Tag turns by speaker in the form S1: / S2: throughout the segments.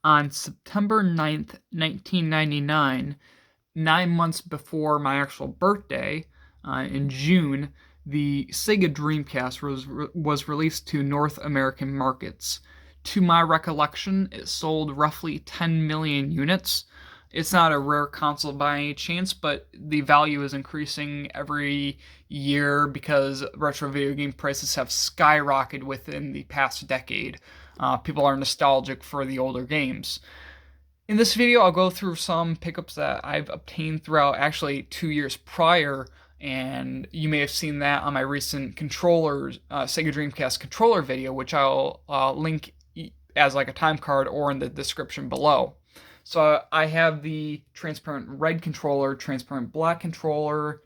S1: On September 9th, 1999, 9 months before my actual birthday, in June, the Sega Dreamcast was released to North American markets. To my recollection, it sold roughly 10 million units. It's not a rare console by any chance, but the value is increasing every year because retro video game prices have skyrocketed within the past decade. People are nostalgic for the older games. In this video, I'll go through some pickups that I've obtained throughout actually 2 years prior, and you may have seen that on my recent Sega Dreamcast controller video, which I'll link as like a time card or in the description below. So I have the transparent red controller, transparent black controller,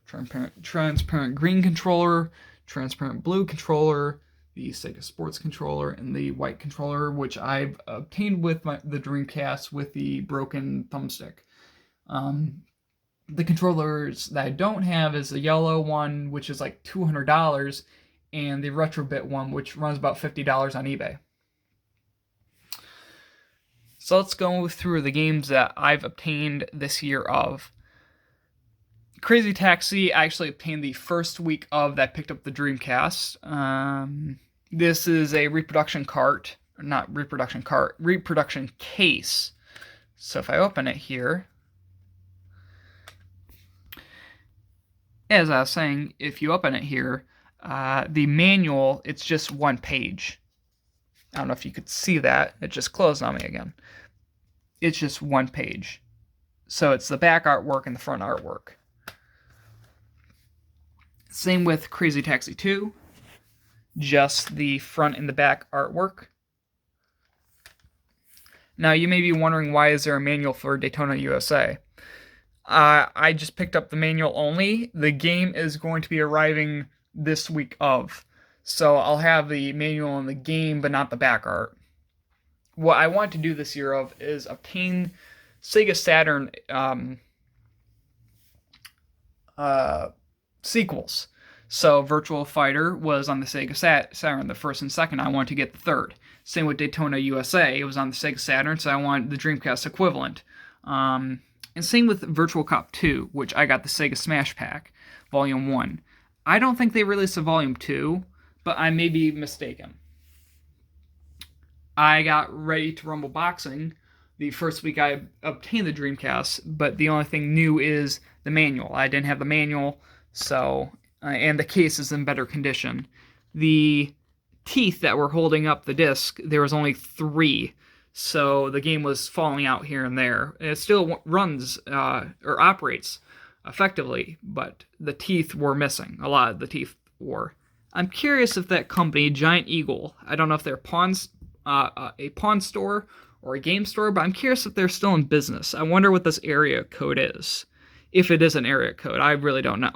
S1: transparent green controller, transparent blue controller, the Sega Sports controller, and the white controller, which I've obtained with the Dreamcast with the broken thumbstick. The controllers that I don't have is the yellow one, which is like $200, and the Retrobit one, which runs about $50 on eBay. So let's go through the games that I've obtained this year of. Crazy Taxi, I actually obtained the first week of that picked up the Dreamcast. This is a reproduction case. So if I open it here, as I was saying, if you open it here, the manual, it's just one page. I don't know if you could see that. It just closed on me again. It's just one page. So it's the back artwork and the front artwork. Same with Crazy Taxi 2. Just the front and the back artwork. Now you may be wondering, why is there a manual for Daytona USA? I just picked up the manual only. The game is going to be arriving this week of. So I'll have the manual in the game, but not the back art. What I want to do this year of is obtain Sega Saturn sequels. So Virtual Fighter was on the Sega Saturn, the first and second. I want to get the third. Same with Daytona USA. It was on the Sega Saturn, so I want the Dreamcast equivalent. And same with Virtual Cop 2, which I got the Sega Smash Pack, Volume 1. I don't think they released a Volume 2, but I may be mistaken. I got Ready to Rumble Boxing the first week I obtained the Dreamcast, but the only thing new is the manual. I didn't have the manual, so and the case is in better condition. The teeth that were holding up the disc, there was only 3, so the game was falling out here and there. It still runs or operates effectively, but the teeth were missing. A lot of the teeth were. I'm curious if that company, Giant Eagle, I don't know if they're a pawn store or a game store, but I'm curious if they're still in business. I wonder what this area code is. If it is an area code, I really don't know.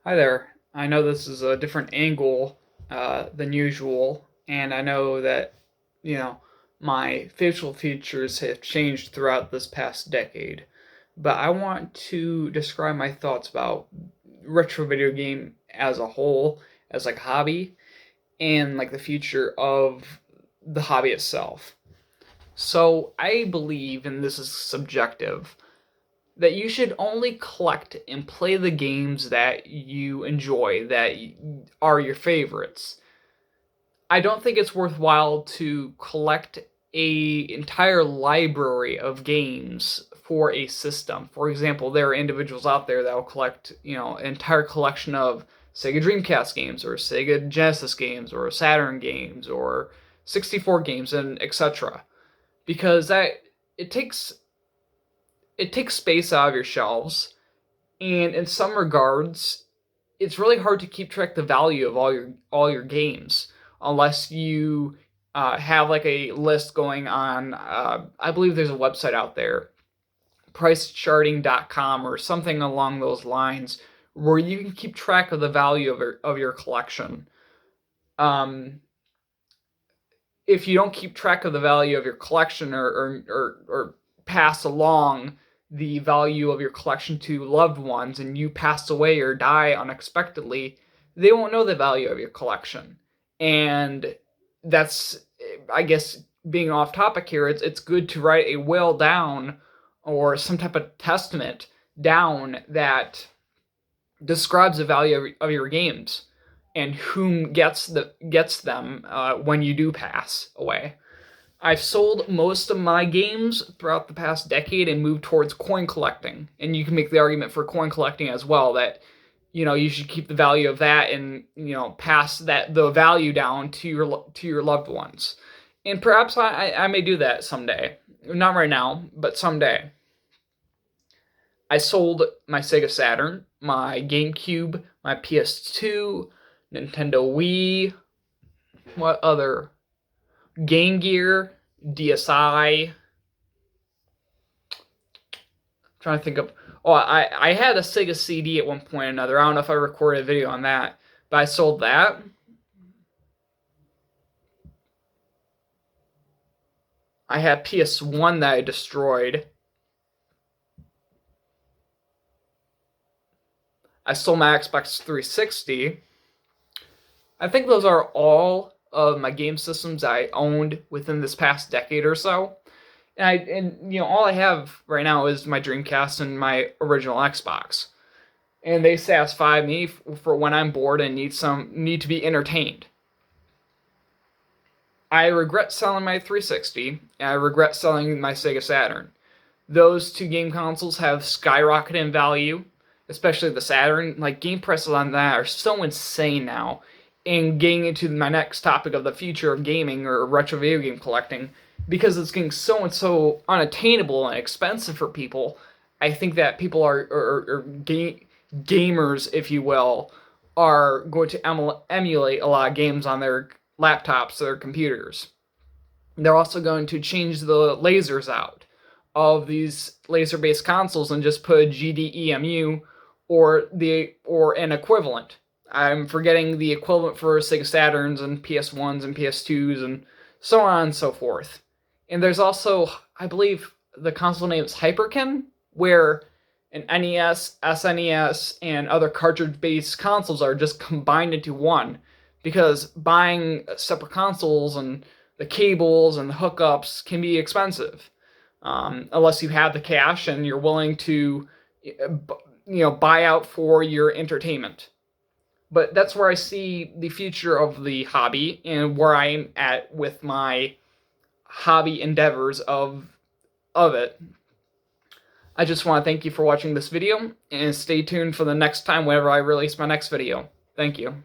S1: Hi there. I know this is a different angle than usual, and I know that, my facial features have changed throughout this past decade, but I want to describe my thoughts about retro video game as a whole, as like a hobby, and like the future of the hobby itself. So I believe, and this is subjective, that you should only collect and play the games that you enjoy, that are your favorites. I don't think it's worthwhile to collect a entire library of games for a system. For example, there are individuals out there that will collect, an entire collection of Sega Dreamcast games, or Sega Genesis games, or Saturn games, or 64 games, and etc. Because it takes space out of your shelves, and in some regards, it's really hard to keep track the value of all your games unless you have like a list going on. I believe there's a website out there, pricecharting.com or something along those lines, where you can keep track of the value of your collection. If you don't keep track of the value of your collection, or pass along the value of your collection to loved ones, and you pass away or die unexpectedly, they won't know the value of your collection. And that's, I guess, being off topic here, it's good to write a will down or some type of testament down that describes the value of your games and whom gets them when you do pass away. I've sold most of my games throughout the past decade and moved towards coin collecting. And you can make the argument for coin collecting as well, that you should keep the value of that and pass the value down to your loved ones. And perhaps I may do that someday. Not right now, but someday. I sold my Sega Saturn, my GameCube, my PS2, Nintendo Wii, what other? Game Gear, DSi. I'm trying to think of. Oh, I had a Sega CD at one point or another. I don't know if I recorded a video on that, but I sold that. I had PS1 that I destroyed. I sold my Xbox 360. I think those are all of my game systems I owned within this past decade or so. And all I have right now is my Dreamcast and my original Xbox. And they satisfy me for when I'm bored and need to be entertained. I regret selling my 360, and I regret selling my Sega Saturn. Those two game consoles have skyrocketed in value, especially the Saturn. Like, game prices on that are so insane now. And getting into my next topic of the future of gaming or retro video game collecting, because it's getting so and so unattainable and expensive for people, I think that people are gamers, if you will, are going to emulate a lot of games on their laptops, their computers. They're also going to change the lasers out of these laser-based consoles and just put a GDEMU or an equivalent. I'm forgetting the equivalent for Sega Saturns and PS1s and PS2s and so on and so forth. And there's also, I believe, the console name is Hyperkin, where an NES, SNES, and other cartridge-based consoles are just combined into one. Because buying separate consoles and the cables and the hookups can be expensive. Unless you have the cash and you're willing to buy out for your entertainment. But that's where I see the future of the hobby and where I'm at with my hobby endeavors of it. I just want to thank you for watching this video, and stay tuned for the next time whenever I release my next video. Thank you.